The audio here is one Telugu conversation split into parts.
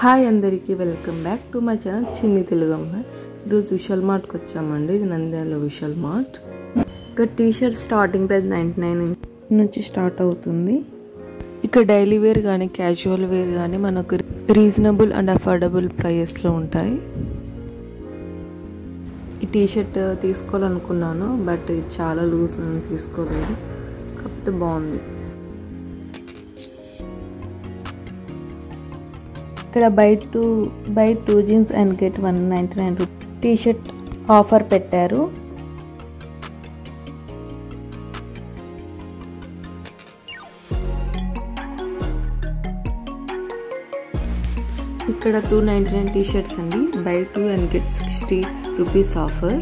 హాయ్ అందరికీ welcome back to my channel చిన్ని తెలుగు అమ్మాయి. ఈరోజు విశాల్ మార్ట్కి వచ్చామండి. ఇది నంద్యాల విశాల్ మార్ట్. ఇక్కడ టీషర్ట్ స్టార్టింగ్ ప్రైస్ 99 నుంచి స్టార్ట్ అవుతుంది. ఇక్కడ డైలీ వేర్ కానీ క్యాజువల్ వేర్ కానీ మనకు రీజనబుల్ అండ్ అఫోర్డబుల్ ప్రైస్లో ఉంటాయి. ఈ టీషర్ట్ తీసుకోవాలనుకున్నాను, బట్ ఇది చాలా లూజ్ అని తీసుకోలేదు, కాకపోతే బాగుంది. ఇక్కడ buy two jeans and get 199 rupees T-shirt offer పెట్టారు. ఇక్కడ 299 టీషర్ట్స్ అండి. Buy 2 and get 60 rupees offer.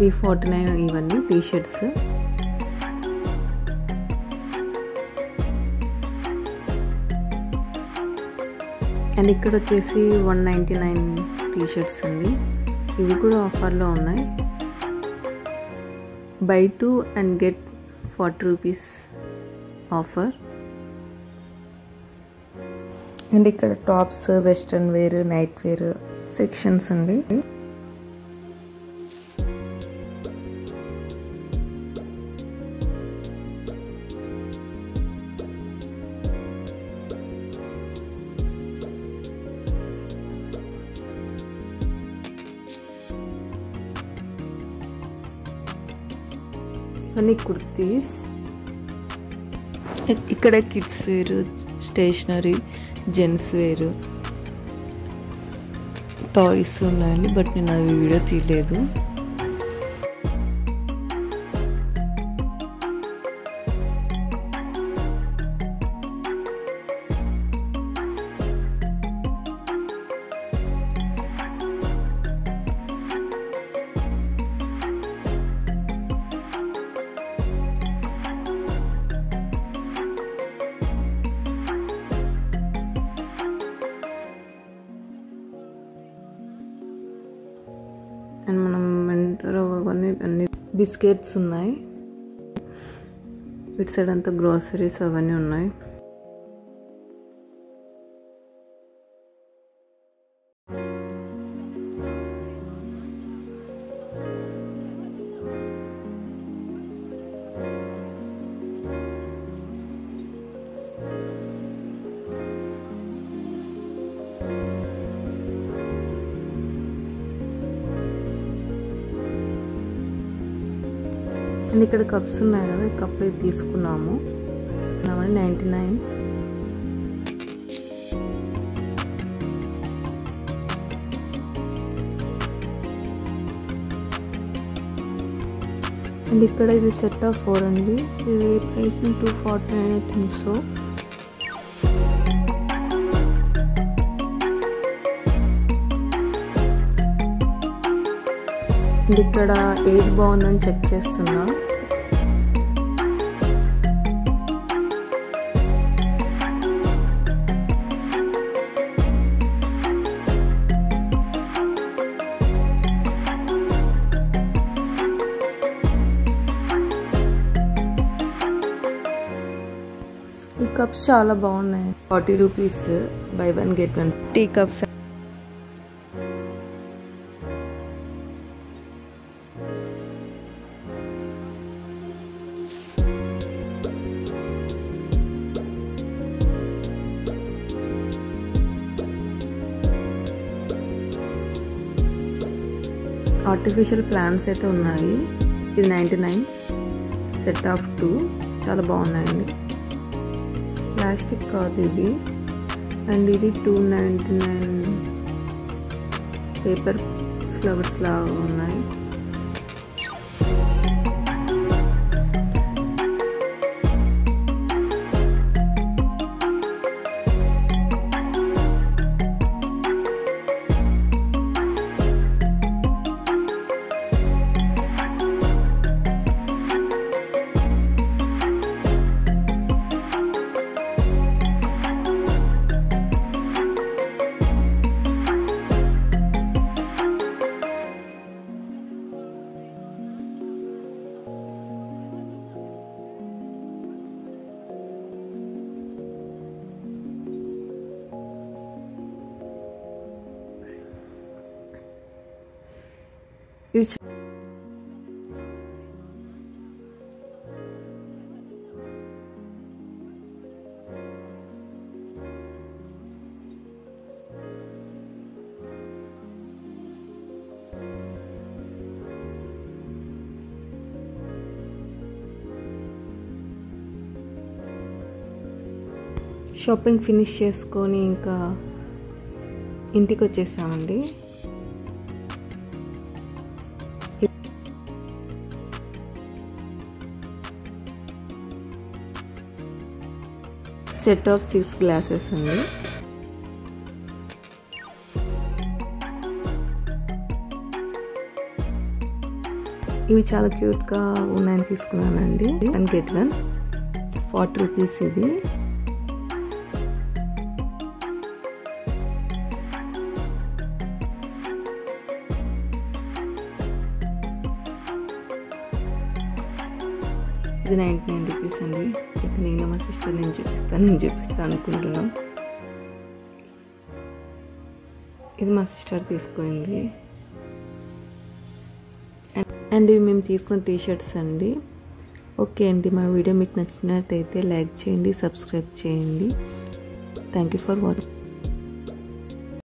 349 ఇవన్నీ టీషర్ట్స్. అండ్ ఇక్కడ వచ్చేసి 199 టీషర్ట్స్ అండి. ఇవి కూడా ఆఫర్లో ఉన్నాయి. Buy 2 and get 40 rupees offer. And ఇక్కడ tops, western wear, night wear sections అండి. ఇవన్నీ కుర్తీస్. ఇక్కడ kids wear, stationery, gents wear, toys ఉన్నాయండి, బట్ నేను అవి వీడియో తీయలేదు. అండ్ మనం ఎంటర్ అవ్వగానే అన్ని బిస్కెట్స్ ఉన్నాయి. ఇటు సైడ్ అంతా గ్రోసరీస్ అవన్నీ ఉన్నాయి. అండ్ ఇక్కడ కప్స్ ఉన్నాయి కదా, ఈ కప్ అయితే తీసుకున్నాము. 99. అండ్ ఇక్కడ ఇది సెట్ ఆఫ్ 4 అండి. ఇది price 249 I think so. And ఇక్కడ ఏది బాగుందని చెక్ చేస్తున్నా. ఈ కప్స్ చాలా బాగున్నాయి. 40 rupees buy 1 get 1 tea cups. Artificial plants అయితే ఉన్నాయి. ఇది 99, సెట్ ఆఫ్ 2. చాలా బాగున్నాయండి. ప్లాస్టిక్ కాదు ఇది. అండ్ ఇది 299 పేపర్ ఫ్లవర్స్ లాగా ఉన్నాయి. ఇవి షాపింగ్ ఫినిష్ చేసుకొని ఇంకా ఇంటికి వచ్చేసామండి. సెట్ ఆఫ్ 6 గ్లాసెస్ అండి. ఇవి చాలా క్యూట్గా ఉన్నాయని తీసుకున్నానండి. 1 get 1 40 రూపీస్ ఇది. ఇది 99 రూపీస్ అండి. ఇప్పుడు నేను మా సిస్టర్ నేను చూపిస్తాను అనుకుంటున్నాం. ఇది మా సిస్టర్ తీసుకుంది. అండ్ ఇవి మేము తీసుకున్న టీషర్ట్స్ అండి. ఓకే అండి, మా వీడియో మీకు నచ్చినట్టయితే లైక్ చేయండి, సబ్స్క్రైబ్ చేయండి. Thank you for watching.